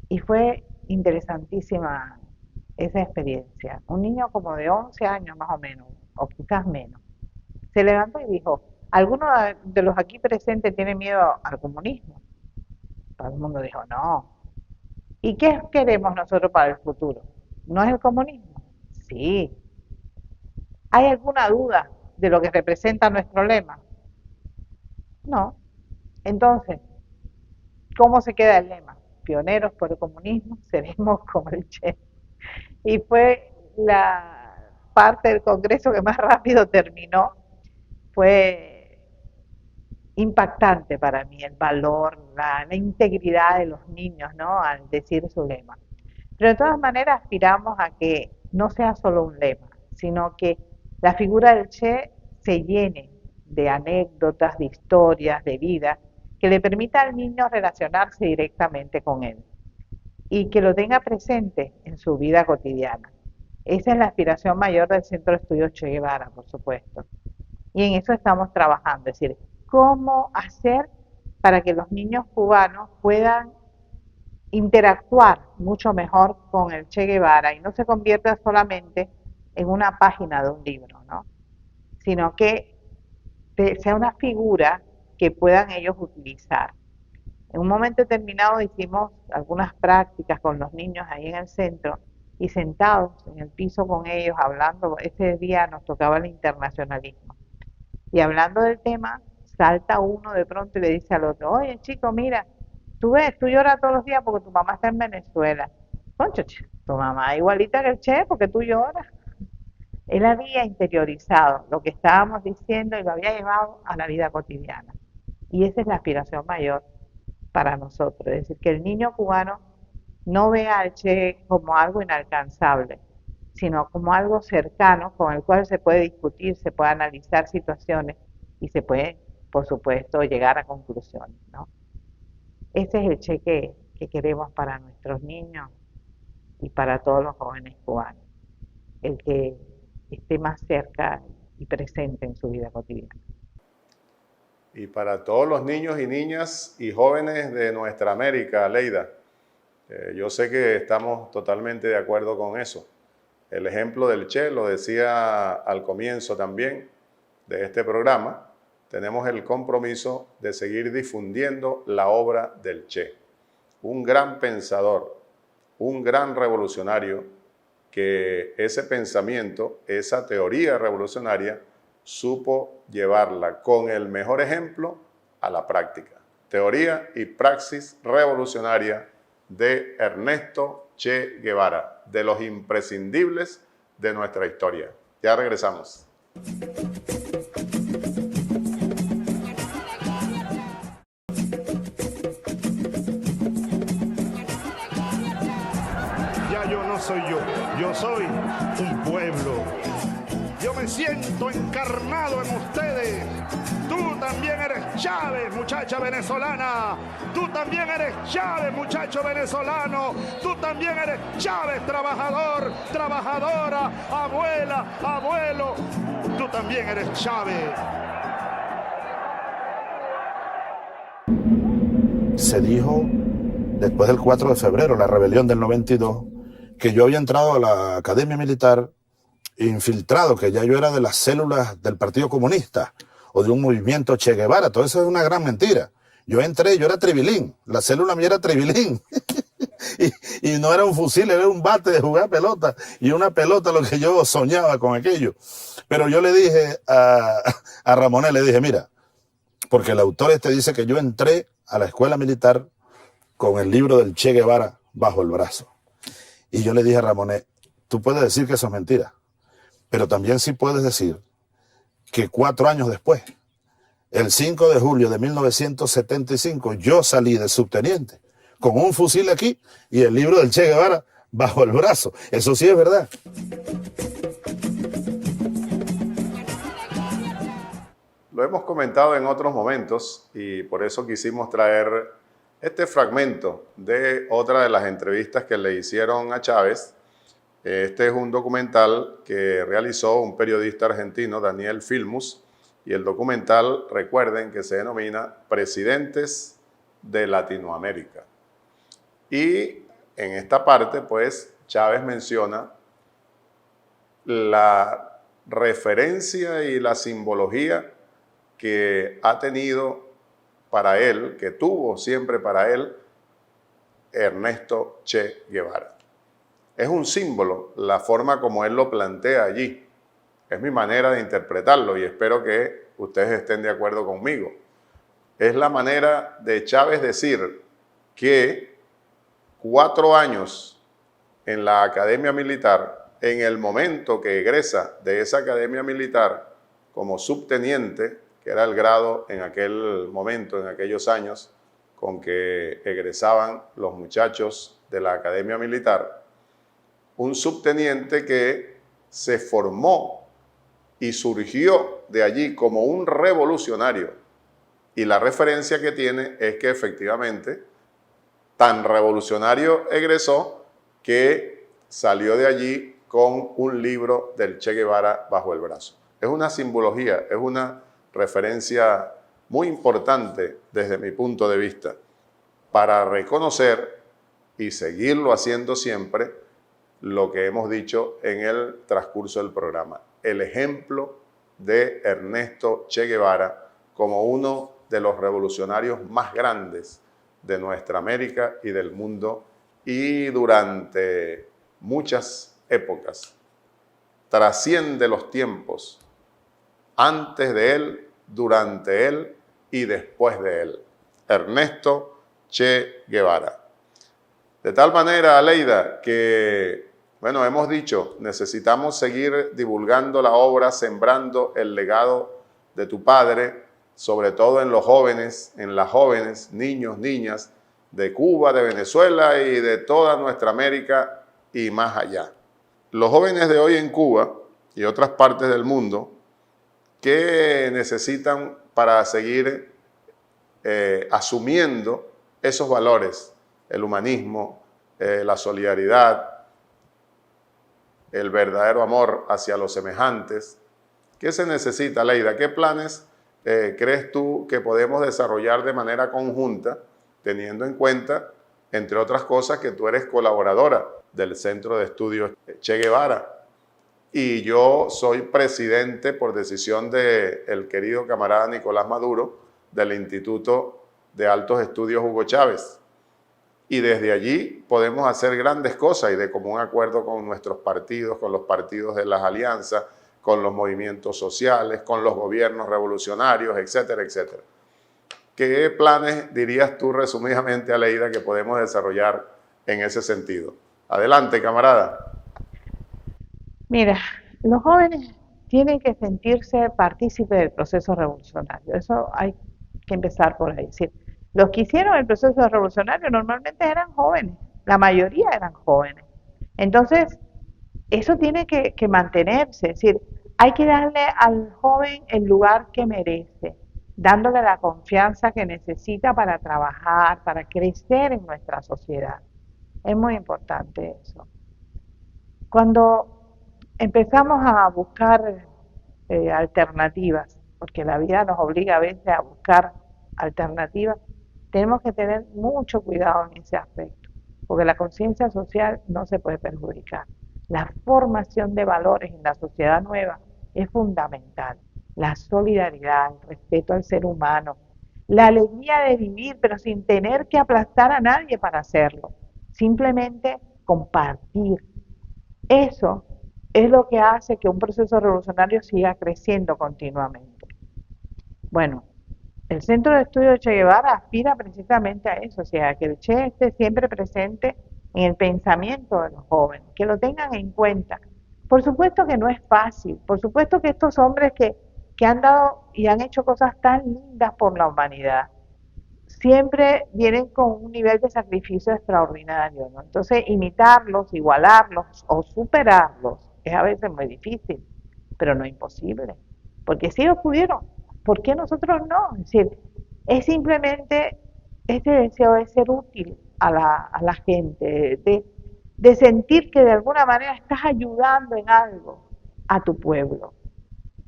Y fue interesantísima esa experiencia. Un niño como de 11 años más o menos, o quizás menos, se levantó y dijo, ¿alguno de los aquí presentes tiene miedo al comunismo? Todo el mundo dijo, no. ¿Y qué queremos nosotros para el futuro? ¿No es el comunismo? Sí. ¿Hay alguna duda de lo que representa nuestro lema? No. Entonces, ¿cómo se queda el lema? Pioneros por el comunismo, seremos como el Che. Y fue la parte del Congreso que más rápido terminó. Fue impactante para mí el valor, la integridad de los niños, ¿no? Al decir su lema. Pero de todas maneras aspiramos a que no sea solo un lema, sino que la figura del Che se llene de anécdotas, de historias, de vida, que le permita al niño relacionarse directamente con él y que lo tenga presente en su vida cotidiana. Esa es la aspiración mayor del Centro de Estudios Che Guevara, por supuesto. Y en eso estamos trabajando, es decir, cómo hacer para que los niños cubanos puedan interactuar mucho mejor con el Che Guevara y no se convierta solamente en una página de un libro, ¿no? Sino que sea una figura que puedan ellos utilizar. En un momento determinado hicimos algunas prácticas con los niños ahí en el centro y sentados en el piso con ellos hablando, ese día nos tocaba el internacionalismo. Y hablando del tema, salta uno de pronto y le dice al otro, oye chico, mira, tú ves, tú lloras todos los días porque tu mamá está en Venezuela. Concho, tu mamá igualita que el Che porque tú lloras. Él había interiorizado lo que estábamos diciendo y lo había llevado a la vida cotidiana. Y esa es la aspiración mayor para nosotros, es decir, que el niño cubano no vea al Che como algo inalcanzable, sino como algo cercano con el cual se puede discutir, se puede analizar situaciones y se puede, por supuesto, llegar a conclusiones, ¿no? Ese es el Che que queremos para nuestros niños y para todos los jóvenes cubanos, el que esté más cerca y presente en su vida cotidiana. Y para todos los niños y niñas y jóvenes de nuestra América, Leida, yo sé que estamos totalmente de acuerdo con eso. El ejemplo del Che, lo decía al comienzo también de este programa, tenemos el compromiso de seguir difundiendo la obra del Che. Un gran pensador, un gran revolucionario, que ese pensamiento, esa teoría revolucionaria, supo llevarla con el mejor ejemplo a la práctica. Teoría y praxis revolucionaria de Ernesto Che Guevara, de los imprescindibles de nuestra historia. Ya regresamos. Ya yo no soy yo soy un pueblo. Yo me siento encarnado en ustedes. Tú también eres Chávez, muchacha venezolana. Tú también eres Chávez, muchacho venezolano. Tú también eres Chávez, trabajador, trabajadora, abuela, abuelo. Tú también eres Chávez. Se dijo después del 4 de febrero, la rebelión del 92, que yo había entrado a la Academia Militar infiltrado, que ya yo era de las células del Partido Comunista o de un movimiento Che Guevara. Todo eso es una gran mentira. Yo entré, yo era tribilín, la célula mía era tribilín. y no era un fusil, era un bate de jugar pelota, y una pelota lo que yo soñaba con aquello. Pero yo le dije a Ramonet, le dije, mira, porque el autor dice que yo entré a la escuela militar con el libro del Che Guevara bajo el brazo. Y yo le dije a Ramonet, tú puedes decir que eso es mentira, pero también sí puedes decir que 4 años después, el 5 de julio de 1975, yo salí de subteniente con un fusil aquí y el libro del Che Guevara bajo el brazo. Eso sí es verdad. Lo hemos comentado en otros momentos y por eso quisimos traer este fragmento de otra de las entrevistas que le hicieron a Chávez. Este es un documental que realizó un periodista argentino, Daniel Filmus, y el documental, recuerden, que se denomina Presidentes de Latinoamérica. Y en esta parte, pues, Chávez menciona la referencia y la simbología que ha tenido para él, que tuvo siempre para él, Ernesto Che Guevara. Es un símbolo la forma como él lo plantea allí. Es mi manera de interpretarlo y espero que ustedes estén de acuerdo conmigo. Es la manera de Chávez decir que 4 años en la Academia Militar, en el momento que egresa de esa Academia Militar como subteniente, que era el grado en aquel momento, en aquellos años, con que egresaban los muchachos de la Academia Militar, un subteniente que se formó y surgió de allí como un revolucionario. Y la referencia que tiene es que efectivamente tan revolucionario egresó que salió de allí con un libro del Che Guevara bajo el brazo. Es una simbología, es una referencia muy importante desde mi punto de vista para reconocer y seguirlo haciendo siempre lo que hemos dicho en el transcurso del programa. El ejemplo de Ernesto Che Guevara como uno de los revolucionarios más grandes de nuestra América y del mundo, y durante muchas épocas trasciende los tiempos, antes de él, durante él y después de él. Ernesto Che Guevara. De tal manera, Aleida, que Bueno, hemos dicho, necesitamos seguir divulgando la obra, sembrando el legado de tu padre, sobre todo en los jóvenes, en las jóvenes, niños, niñas de Cuba, de Venezuela y de toda nuestra América y más allá. Los jóvenes de hoy en Cuba y otras partes del mundo, ¿qué necesitan para seguir asumiendo esos valores? El humanismo, la solidaridad, el verdadero amor hacia los semejantes. ¿Qué se necesita, Leida? ¿Qué planes crees tú que podemos desarrollar de manera conjunta, teniendo en cuenta, entre otras cosas, que tú eres colaboradora del Centro de Estudios Che Guevara y yo soy presidente por decisión del querido camarada Nicolás Maduro del Instituto de Altos Estudios Hugo Chávez? Y desde allí podemos hacer grandes cosas y de común acuerdo con nuestros partidos, con los partidos de las alianzas, con los movimientos sociales, con los gobiernos revolucionarios, etcétera, etcétera. ¿Qué planes dirías tú resumidamente, Aleida, que podemos desarrollar en ese sentido? Adelante, camarada. Mira, los jóvenes tienen que sentirse partícipes del proceso revolucionario. Eso hay que empezar por ahí. Es decir, los que hicieron el proceso revolucionario normalmente eran jóvenes, la mayoría eran jóvenes. Entonces, eso tiene que mantenerse, es decir, hay que darle al joven el lugar que merece, dándole la confianza que necesita para trabajar, para crecer en nuestra sociedad. Es muy importante eso. Cuando empezamos a buscar alternativas, porque la vida nos obliga a veces a buscar alternativas, tenemos que tener mucho cuidado en ese aspecto, porque la conciencia social no se puede perjudicar. La formación de valores en la sociedad nueva es fundamental. La solidaridad, el respeto al ser humano, la alegría de vivir, pero sin tener que aplastar a nadie para hacerlo. Simplemente compartir. Eso es lo que hace que un proceso revolucionario siga creciendo continuamente. Bueno, el Centro de Estudios Che Guevara aspira precisamente a eso, o sea, que el Che esté siempre presente en el pensamiento de los jóvenes, que lo tengan en cuenta. Por supuesto que no es fácil, por supuesto que estos hombres que han dado y han hecho cosas tan lindas por la humanidad, siempre vienen con un nivel de sacrificio extraordinario, ¿no? Entonces, imitarlos, igualarlos o superarlos es a veces muy difícil, pero no imposible, porque si ellos pudieron, ¿por qué nosotros no? Es decir, es simplemente este deseo de ser útil a la gente, de sentir que de alguna manera estás ayudando en algo a tu pueblo.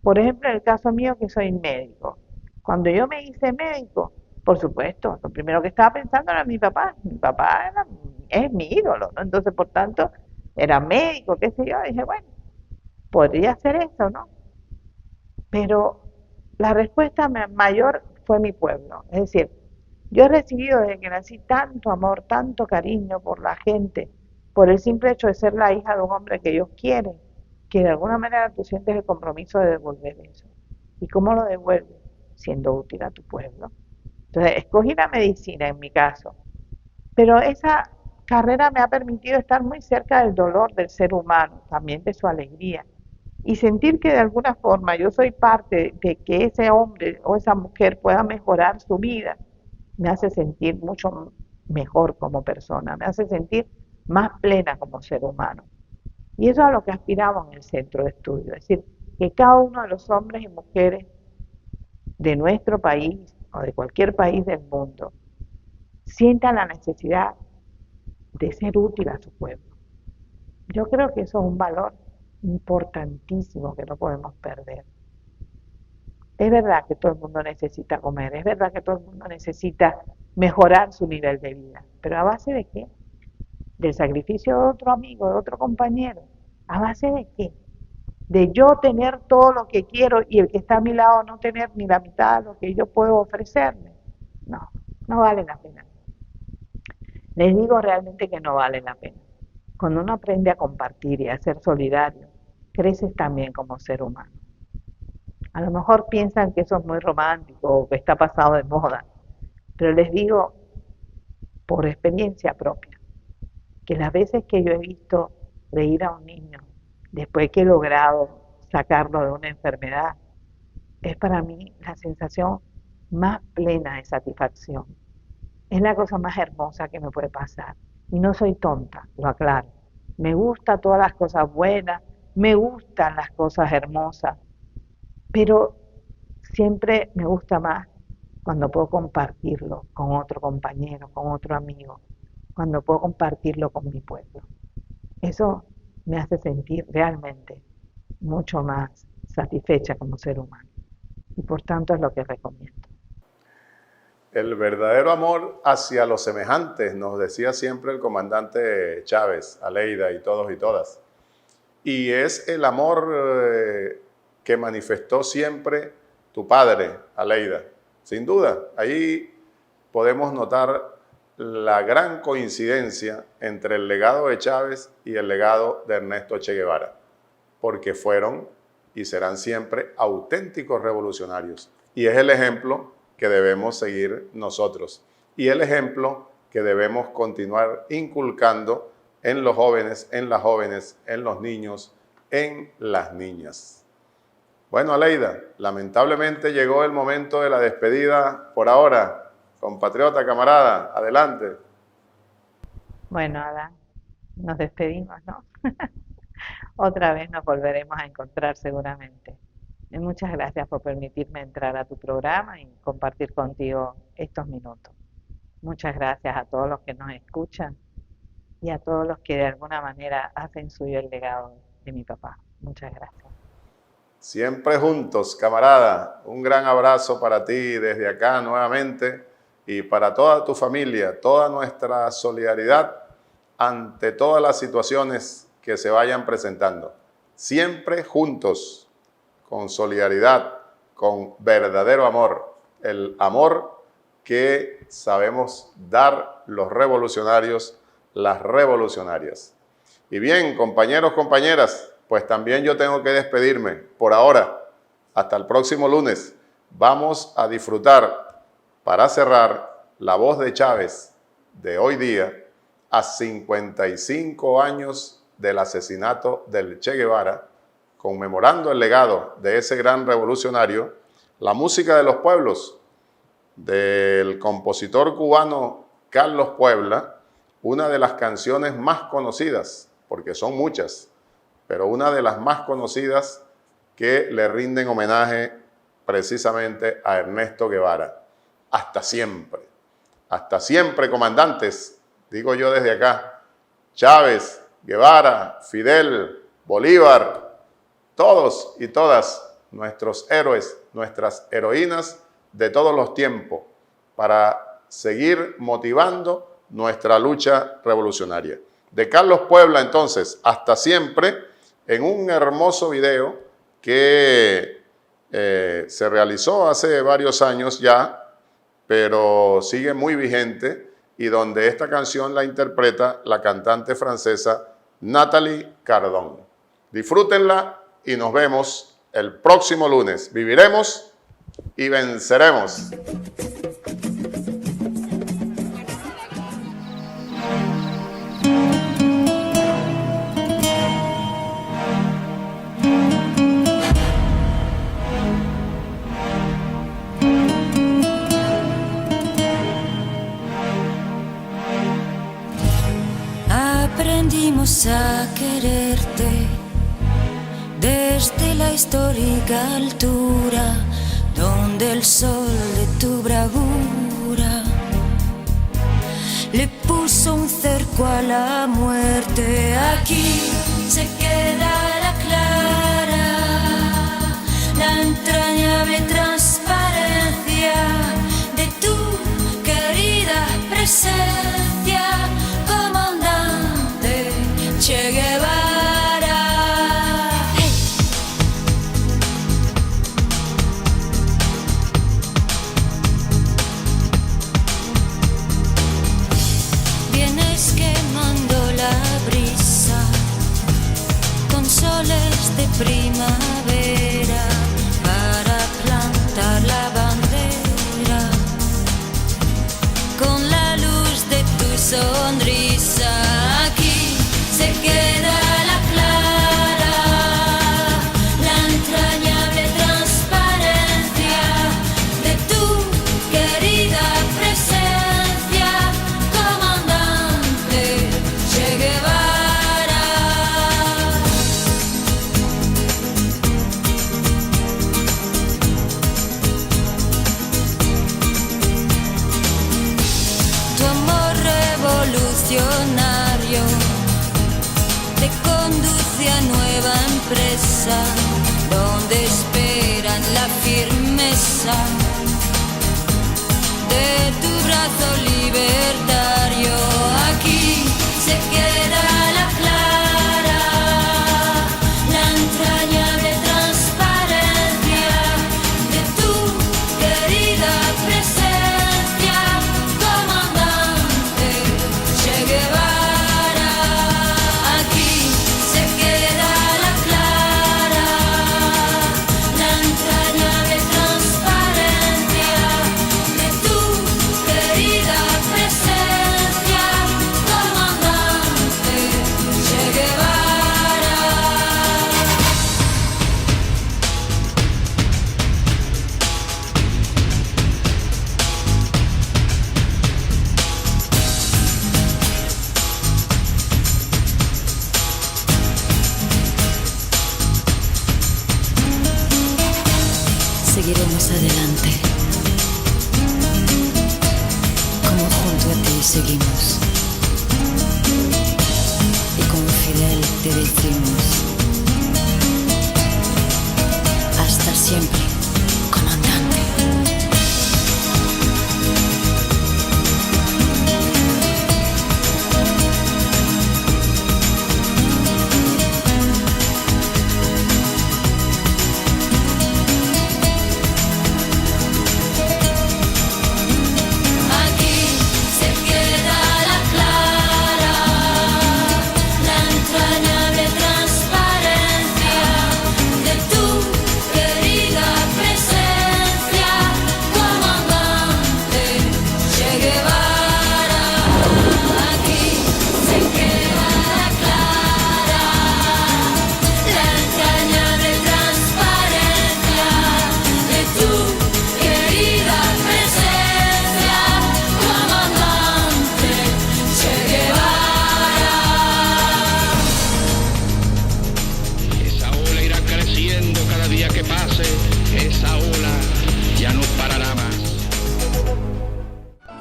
Por ejemplo, en el caso mío que soy médico, cuando yo me hice médico, por supuesto, lo primero que estaba pensando era mi papá es mi ídolo, ¿no? Entonces, por tanto, era médico, qué sé yo, dije, bueno, podría ser eso, ¿no? Pero la respuesta mayor fue mi pueblo, es decir, yo he recibido desde que nací tanto amor, tanto cariño por la gente, por el simple hecho de ser la hija de un hombre que ellos quieren, que de alguna manera tú sientes el compromiso de devolver eso. ¿Y cómo lo devuelves? Siendo útil a tu pueblo. Entonces, escogí la medicina en mi caso, pero esa carrera me ha permitido estar muy cerca del dolor del ser humano, también de su alegría, y sentir que de alguna forma yo soy parte de que ese hombre o esa mujer pueda mejorar su vida, me hace sentir mucho mejor como persona, me hace sentir más plena como ser humano. Y eso es a lo que aspiramos en el centro de estudio, es decir, que cada uno de los hombres y mujeres de nuestro país o de cualquier país del mundo sientan la necesidad de ser útil a su pueblo. Yo creo que eso es un valor importantísimo que no podemos perder. Es verdad que todo el mundo necesita comer, es verdad que todo el mundo necesita mejorar su nivel de vida, pero ¿a base de qué? ¿Del sacrificio de otro amigo, de otro compañero? ¿A base de qué? ¿De yo tener todo lo que quiero y el que está a mi lado no tener ni la mitad de lo que yo puedo ofrecerle? No, no vale la pena. Les digo realmente que no vale la pena. Cuando uno aprende a compartir y a ser solidario, creces también como ser humano. A lo mejor piensan que eso es muy romántico o que está pasado de moda, pero les digo por experiencia propia, que las veces que yo he visto reír a un niño después que he logrado sacarlo de una enfermedad, es para mí la sensación más plena de satisfacción. Es la cosa más hermosa que me puede pasar. Y no soy tonta, lo aclaro. Me gustan todas las cosas buenas, me gustan las cosas hermosas, pero siempre me gusta más cuando puedo compartirlo con otro compañero, con otro amigo, cuando puedo compartirlo con mi pueblo. Eso me hace sentir realmente mucho más satisfecha como ser humano. Y por tanto es lo que recomiendo. El verdadero amor hacia los semejantes, nos decía siempre el comandante Chávez, Aleida y todos y todas. Y es el amor que manifestó siempre tu padre, Aleida. Sin duda, ahí podemos notar la gran coincidencia entre el legado de Chávez y el legado de Ernesto Che Guevara, porque fueron y serán siempre auténticos revolucionarios. Y es el ejemplo que debemos seguir nosotros y el ejemplo que debemos continuar inculcando en los jóvenes, en las jóvenes, en los niños, en las niñas. Bueno, Aleida, lamentablemente llegó el momento de la despedida por ahora. Compatriota, camarada, adelante. Bueno, Adán, nos despedimos, ¿no? Otra vez nos volveremos a encontrar seguramente. Y muchas gracias por permitirme entrar a tu programa y compartir contigo estos minutos. Muchas gracias a todos los que nos escuchan y a todos los que de alguna manera hacen suyo el legado de mi papá. Muchas gracias. Siempre juntos, camarada. Un gran abrazo para ti desde acá nuevamente y para toda tu familia, toda nuestra solidaridad ante todas las situaciones que se vayan presentando. Siempre juntos, con solidaridad, con verdadero amor, el amor que sabemos dar los revolucionarios, las revolucionarias. Y bien, compañeros, compañeras, pues también yo tengo que despedirme por ahora. Hasta el próximo lunes. Vamos a disfrutar, para cerrar, la voz de Chávez de hoy día, a 55 años del asesinato del Che Guevara, conmemorando el legado de ese gran revolucionario, la música de los pueblos, del compositor cubano Carlos Puebla, una de las canciones más conocidas, porque son muchas, pero una de las más conocidas que le rinden homenaje precisamente a Ernesto Guevara. Hasta siempre, comandantes, digo yo desde acá, Chávez, Guevara, Fidel, Bolívar, todos y todas nuestros héroes, nuestras heroínas de todos los tiempos, para seguir motivando nuestra lucha revolucionaria. De Carlos Puebla, entonces, hasta siempre, en un hermoso video que se realizó hace varios años ya, pero sigue muy vigente, y donde esta canción la interpreta la cantante francesa Nathalie Cardon. Disfrútenla y nos vemos el próximo lunes. Viviremos y venceremos. Aprendimos a quererte desde la histórica altura donde el sol de tu bravura le puso un cerco a la muerte. Aquí se queda la clara, la entrañable transparencia de tu querida presencia, comandante Che Guevara. ¡Hey! Vienes quemando la brisa con sol mesa donde esperan la firmeza de tu brazo libertario. Aquí se queda la clara, la entrañable transparencia de tu querida presencia, comandante Che Guevara. Aquí se queda la clara, la entrañable transparencia de tu querida presencia, comandante Che Guevara. Seguiremos adelante, como junto a ti seguimos, y con Fidel te decimos, hasta siempre, comandante. Aquí se queda la clara, la entrañable transparencia de tu querida presencia, comandante Che Guevara. Aquí se queda la clara, la entrañable transparencia de tu querida presencia, comandante Che Guevara. Esa ola irá creciendo cada día que pase, esa ola ya no parará más.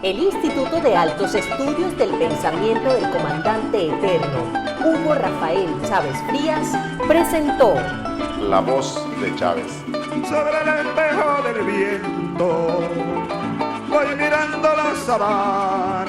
El Instituto de Altos Estudios del Pensamiento del Comandante Eterno, Hugo Rafael Chávez Frías, presentó La voz de Chávez. Sobre el espejo del viento voy mirando la sabana.